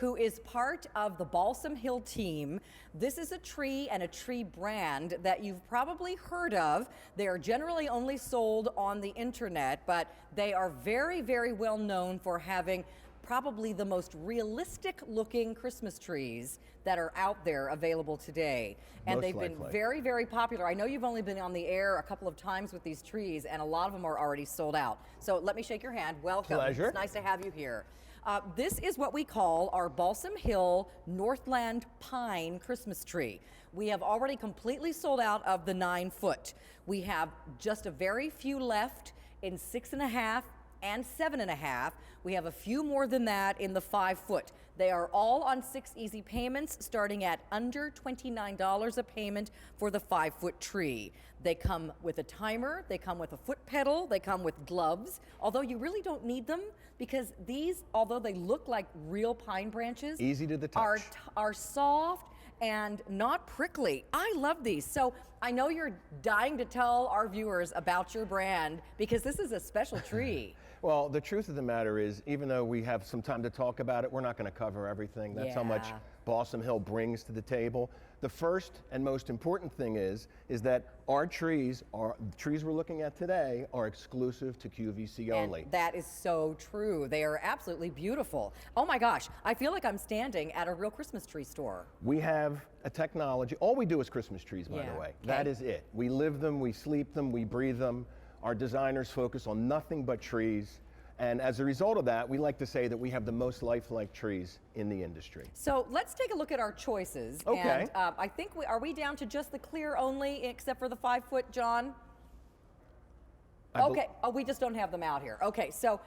who is part of the Balsam Hill team. This is a tree and a tree brand that you've probably heard of. They are generally only sold on the internet, but they are very, very well known for having probably the most realistic looking Christmas trees that are out there available today. And they've been very, very popular. I know you've only been on the air a couple of times with these trees, and a lot of them are already sold out. So let me shake your hand. Welcome. Pleasure. It's nice to have you here. This is what we call our Balsam Hill Northland Pine Christmas tree. We have already completely sold out of the 9-foot. We have just a very few left in 6.5 and 7.5. We have a few more than that in the 5-foot. They are all on 6 easy payments, starting at under $29 a payment for the 5-foot tree. They come with a timer, they come with a foot pedal, they come with gloves, although you really don't need them because these, although they look like real pine branches, easy to the touch, are soft and not prickly. I love these. So I know you're dying to tell our viewers about your brand because this is a special tree. Well, the truth of the matter is, even though we have some time to talk about it, we're not going to cover everything. That's how much Balsam Hill brings to the table. The first and most important thing is that our trees, the trees we're looking at today, are exclusive to QVC only. And that is so true. They are absolutely beautiful. Oh my gosh, I feel like I'm standing at a real Christmas tree store. We have a technology. All we do is Christmas trees, by the way. Okay. That is it. We live them, we sleep them, we breathe them. Our designers focus on nothing but trees. And as a result of that, we like to say that we have the most lifelike trees in the industry. So let's take a look at our choices. Okay. And I think are we down to just the clear only, except for the 5-foot, John? Okay. Oh, we just don't have them out here. Okay. So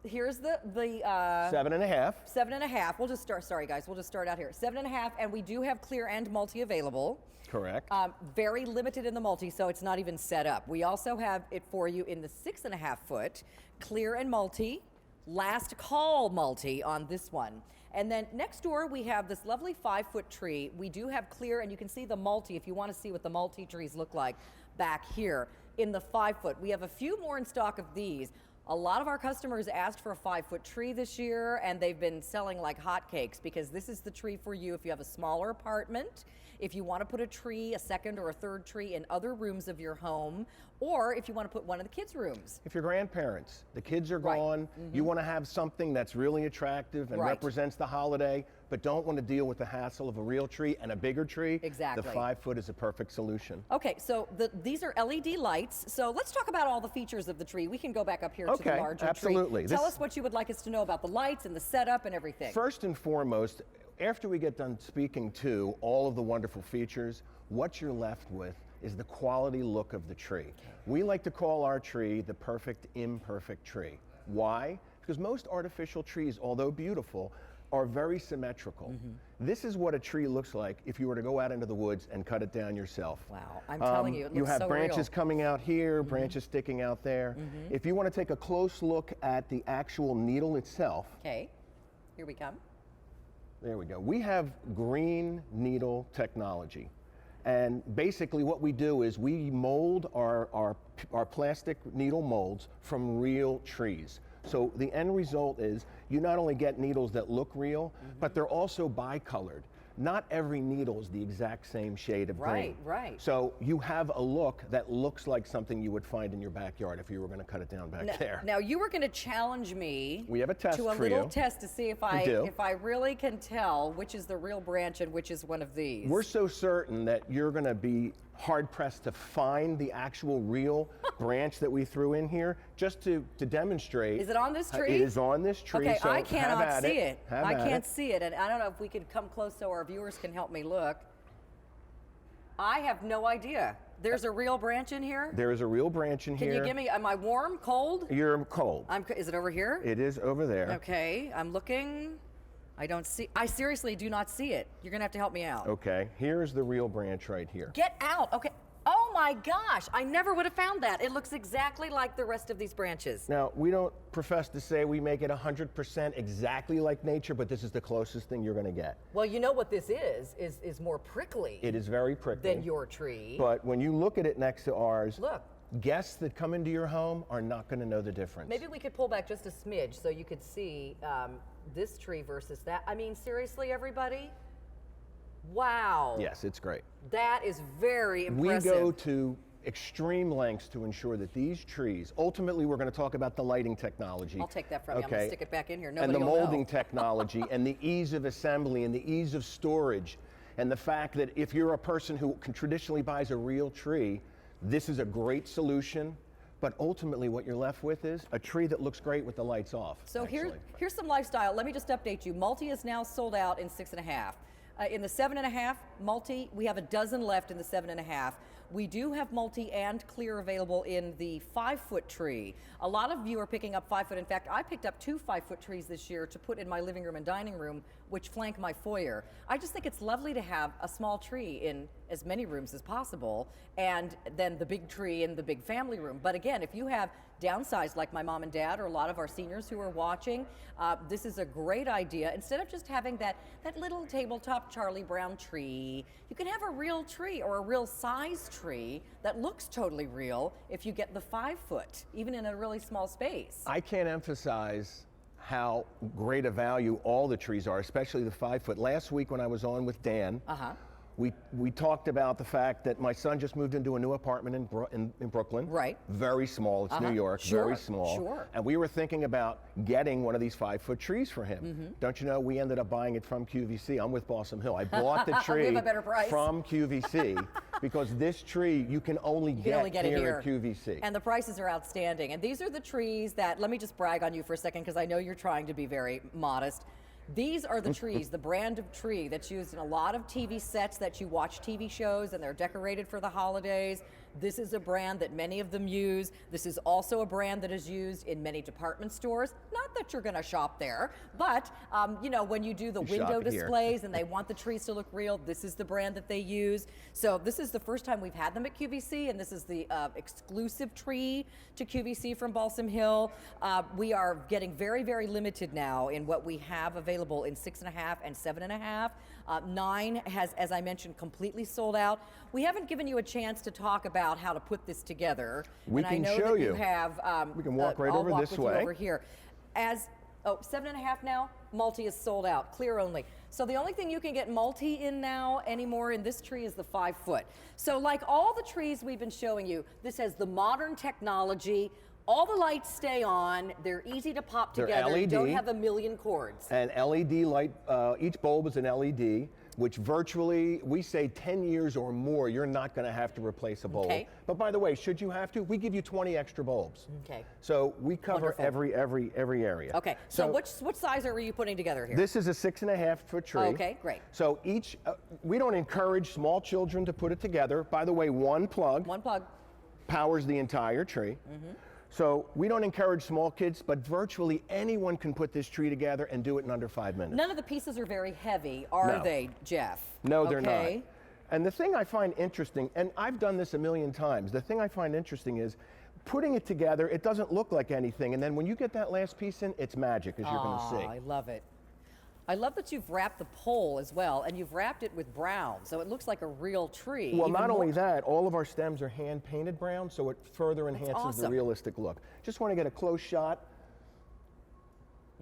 here's the 7.5. 7.5. We'll just start. Sorry, guys. We'll just start out here. 7.5, and we do have clear and multi available. Correct. Very limited in the multi, so it's not even set up. We also have it for you in the 6.5-foot, clear and multi, last call multi on this one. And then next door, we have this lovely 5-foot tree. We do have clear, and you can see the multi if you want to see what the multi trees look like back here in the 5-foot. We have a few more in stock of these. A lot of our customers asked for a 5-foot tree this year, and they've been selling like hotcakes because this is the tree for you if you have a smaller apartment, if you want to put a tree, a second or a third tree in other rooms of your home, or if you want to put one in the kids' rooms. If you're grandparents, the kids are gone, you want to have something that's really attractive and represents the holiday, but don't want to deal with the hassle of a real tree and a bigger tree. Exactly. The 5-foot is a perfect solution. Okay, so these are LED lights. So let's talk about all the features of the tree. We can go back up here to the larger absolutely. tree. Tell us what you would like us to know about the lights and the setup and everything. First and foremost, after we get done speaking to all of the wonderful features, what you're left with is the quality look of the tree. We like to call our tree the perfect imperfect tree. Why? Because most artificial trees, although beautiful, are very symmetrical. This is what a tree looks like if you were to go out into the woods and cut it down yourself. Wow, I'm telling you, it looks you have so branches real. coming out here, branches sticking out there. If you want to take a close look at the actual needle itself. Okay, here we come. There we go. We have green needle technology. And basically what we do is we mold our plastic needle molds from real trees. So the end result is you not only get needles that look real, but they're also bicolored. Not every needle is the exact same shade of green. Right. So you have a look that looks like something you would find in your backyard if you were going to cut it down back there. Now you were going to challenge me. We have a test to a for little you. test to see if I really can tell which is the real branch and which is one of these. We're so certain that you're going to be hard pressed to find the actual real branch that we threw in here, just to demonstrate. Is it on this tree? It is on this tree. Okay, so I cannot see it. I can't it. see it, and I don't know if we could come close so our viewers can help me look. I have no idea. There's a real branch in here? There is a real branch in here. Can you give me, am I warm, cold? You're cold. Is it over here? It is over there. Okay, I'm looking. I seriously do not see it. You're gonna have to help me out. Okay, here's the real branch right here. Get out, okay. Oh my gosh, I never would have found that. It looks exactly like the rest of these branches. Now, we don't profess to say we make it 100% exactly like nature, but this is the closest thing you're gonna get. Well, you know what this is more prickly. It is very prickly. Than your tree. But when you look at it next to ours, Look. guests that come into your home are not going to know the difference. Maybe we could pull back just a smidge so you could see this tree versus that. I mean, seriously, everybody? Wow. Yes, it's great. That is very impressive. We go to extreme lengths to ensure that these trees, ultimately we're going to talk about the lighting technology. I'll take that from you. I'm going to stick it back in here. And Nobody the will molding know. technology and the ease of assembly and the ease of storage and the fact that if you're a person who traditionally buys a real tree, this is a great solution. But ultimately what you're left with is a tree that looks great with the lights off. So here's some lifestyle. Let me just update you. Multi is now sold out in 6.5. In the 7.5 multi, we have a dozen left in the 7.5. We do have multi and clear available in the 5-foot tree. A lot of you are picking up 5-foot. In fact, I picked up 2 5-foot trees this year to put in my living room and dining room, which flank my foyer. I just think it's lovely to have a small tree in as many rooms as possible, and then the big tree in the big family room. But again, if you have downsized like my mom and dad or a lot of our seniors who are watching, this is a great idea. Instead of just having that little tabletop Charlie Brown tree, you can have a real tree or a real size tree that looks totally real if you get the 5-foot, even in a really small space. I can't emphasize how great a value all the trees are, especially the 5-foot. Last week when I was on with Dan, we talked about the fact that my son just moved into a new apartment in Brooklyn. Right. Very small. It's New York. Sure. Very small. Sure. And we were thinking about getting one of these 5-foot trees for him. Don't you know, we ended up buying it from QVC. I'm with Balsam Hill. I bought the tree We have a better price. from QVC because this tree you can only get here at QVC. And the prices are outstanding. And these are the trees that, let me just brag on you for a second because I know you're trying to be very modest. These are the trees, the brand of tree that's used in a lot of TV sets that you watch TV shows and they're decorated for the holidays. This is a brand that many of them use. This is also a brand that is used in many department stores. Not that you're going to shop there, but you know, when you do the window displays and they want the trees to look real, this is the brand that they use. So this is the first time we've had them at QVC, and this is the exclusive tree to QVC from Balsam Hill. We are getting very, very limited now in what we have available in 6.5 and 7.5. 9 has, as I mentioned, completely sold out. We haven't given you a chance to talk about how to put this together. We can show you. We can walk right over this way. Over here. 7.5 now, multi is sold out, clear only. So the only thing you can get multi in now anymore in this tree is the 5-foot. So like all the trees we've been showing you, this has the modern technology. All the lights stay on. They're easy to pop together. LED. Don't have a million cords. An LED light, each bulb is an LED, which virtually, we say 10 years or more, you're not going to have to replace a bulb. Okay. But by the way, should you have to, we give you 20 extra bulbs. Okay. So we cover Wonderful. every area. Okay. So what size are you putting together here? This is a 6.5-foot tree. Okay, great. So each, we don't encourage small children to put it together. By the way, one plug powers the entire tree. So we don't encourage small kids, but virtually anyone can put this tree together and do it in under 5 minutes. None of the pieces are very heavy, are they, Jeff? No, they're not. And the thing I find interesting, and I've done this a million times, the thing I find interesting is putting it together, it doesn't look like anything, and then when you get that last piece in, it's magic, as you're going to see. I love it. I love that you've wrapped the pole as well, and you've wrapped it with brown, so it looks like a real tree. Well, not only that, all of our stems are hand-painted brown, so it further enhances the realistic look. Just want to get a close shot.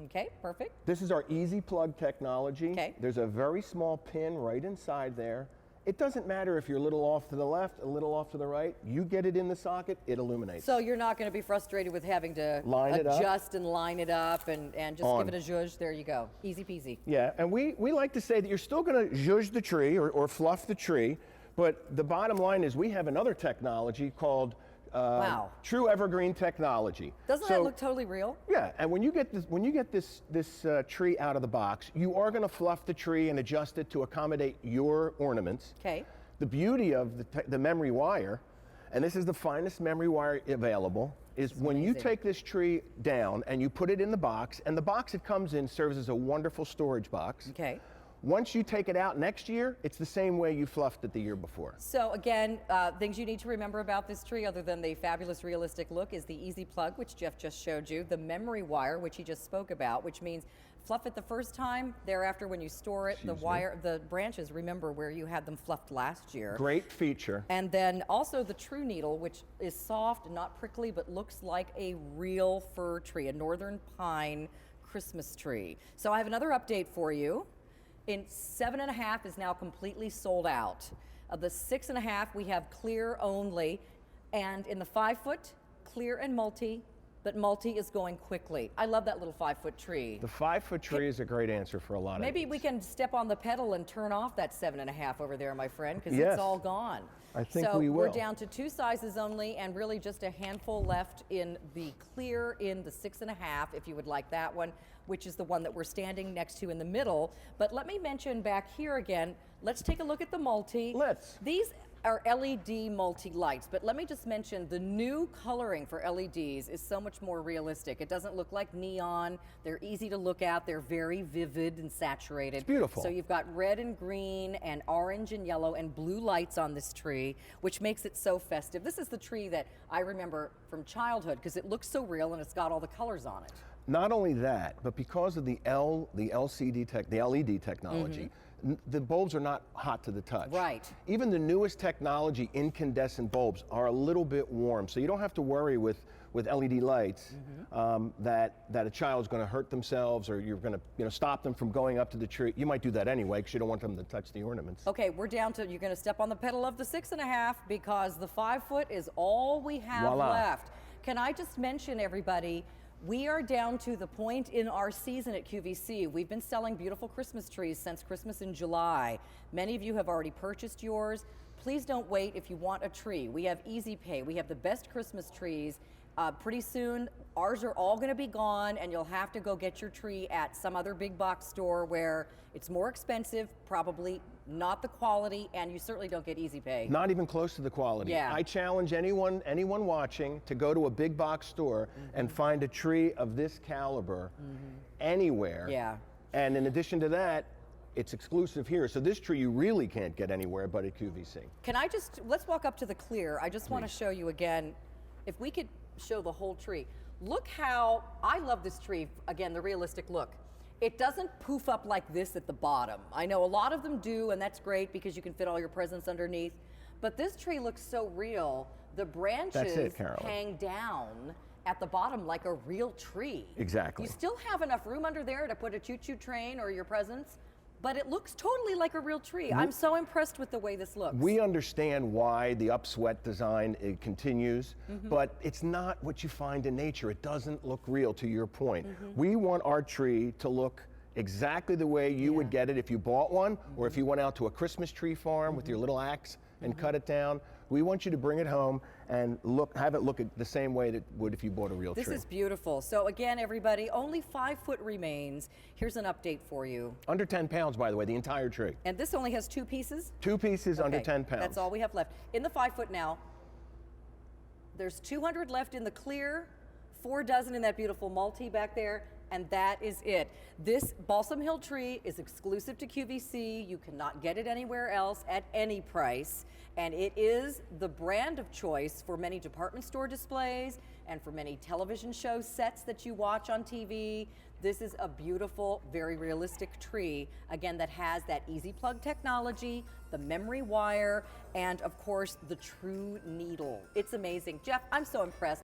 Okay, perfect. This is our easy plug technology. Okay. There's a very small pin right inside there. It doesn't matter if you're a little off to the left, a little off to the right. You get it in the socket, it illuminates. So you're not going to be frustrated with having to adjust and line it up and just give it a zhuzh. There you go. Easy peasy. Yeah, and we like to say that you're still going to zhuzh the tree or fluff the tree, but the bottom line is we have another technology called True Evergreen Technology. Doesn't that look totally real? Yeah, and when you get this tree out of the box, you are going to fluff the tree and adjust it to accommodate your ornaments. Okay. The beauty of the memory wire, and this is the finest memory wire available, is when you take this tree down and you put it in the box, and the box it comes in serves as a wonderful storage box. Okay. Once you take it out next year, it's the same way you fluffed it the year before. So again, things you need to remember about this tree, other than the fabulous realistic look, is the easy plug, which Jeff just showed you, the memory wire, which he just spoke about, which means Fluff it the first time. Thereafter, when you store it, the branches, remember where you had them fluffed last year. Great feature. And then also the true needle, which is soft, not prickly, but looks like a real fir tree, a northern pine Christmas tree. So I have another update for you. In 7.5 is now completely sold out. Of the 6.5, we have clear only. And in the 5-foot, clear and multi, but multi is going quickly. I love that little 5-foot tree. The 5-foot tree is a great answer for a lot of Maybe these. we can step on the pedal and turn off that 7.5 over there, my friend, because Yes. it's all gone. I think so we will. we're down to 2 sizes only, and really just a handful left in the clear in the 6.5, if you would like that one, which is the one that we're standing next to in the middle. But let me mention back here again, let's take a look at the multi. Let's. These are LED multi-lights, but let me just mention the new coloring for LEDs is so much more realistic. It doesn't look like neon. They're easy to look at. They're very vivid and saturated. It's beautiful. So you've got red and green and orange and yellow and blue lights on this tree, which makes it so festive. This is the tree that I remember from childhood because it looks so real and it's got all the colors on it. Not only that, but because of the LED technology, the bulbs are not hot to the touch. Right. Even the newest technology, incandescent bulbs, are a little bit warm, so you don't have to worry with LED lights that a child's going to hurt themselves or you're going to stop them from going up to the tree. You might do that anyway because you don't want them to touch the ornaments. Okay, we're down to, you're going to step on the pedal of the 6.5 because the 5-foot is all we have Voila. left. Can I just mention, everybody, we are down to the point in our season at QVC. We've been selling beautiful Christmas trees since Christmas in July. Many of you have already purchased yours. Please don't wait if you want a tree. We have Easy Pay. We have the best Christmas trees. Pretty soon, ours are all going to be gone, and you'll have to go get your tree at some other big box store where it's more expensive, probably not the quality, and you certainly don't get Easy Pay. Not even close to the quality. Yeah. I challenge anyone watching to go to a big box store and find a tree of this caliber anywhere. Yeah. And in addition to that, it's exclusive here. So this tree you really can't get anywhere but at QVC. Can I just, let's walk up to the clear. I just want to show you again, if we could show the whole tree. Look how, I love this tree, again, the realistic look. It doesn't poof up like this at the bottom. I know a lot of them do, and that's great because you can fit all your presents underneath, but this tree looks so real. The branches hang down at the bottom like a real tree. Exactly. You still have enough room under there to put a choo-choo train or your presents, but it looks totally like a real tree. I'm so impressed with the way this looks. We understand why the upswept design continues, but it's not what you find in nature. It doesn't look real, to your point. We want our tree to look exactly the way you would get it if you bought one, or if you went out to a Christmas tree farm with your little axe and cut it down. We want you to bring it home and have it look the same way that it would if you bought a real tree. This is beautiful. So again, everybody, only 5-foot remains. Here's an update for you. Under 10 pounds, by the way, the entire tree. And this only has 2 pieces? 2 pieces under Okay, 10 pounds. That's all we have left. In the 5-foot now, there's 200 left in the clear, 4 dozen in that beautiful multi back there, and that is it. This Balsam Hill tree is exclusive to QVC. You cannot get it anywhere else at any price. And it is the brand of choice for many department store displays and for many television show sets that you watch on TV. This is a beautiful, very realistic tree, again, that has that easy plug technology, the memory wire, and of course, the true needle. It's amazing. Jeff, I'm so impressed.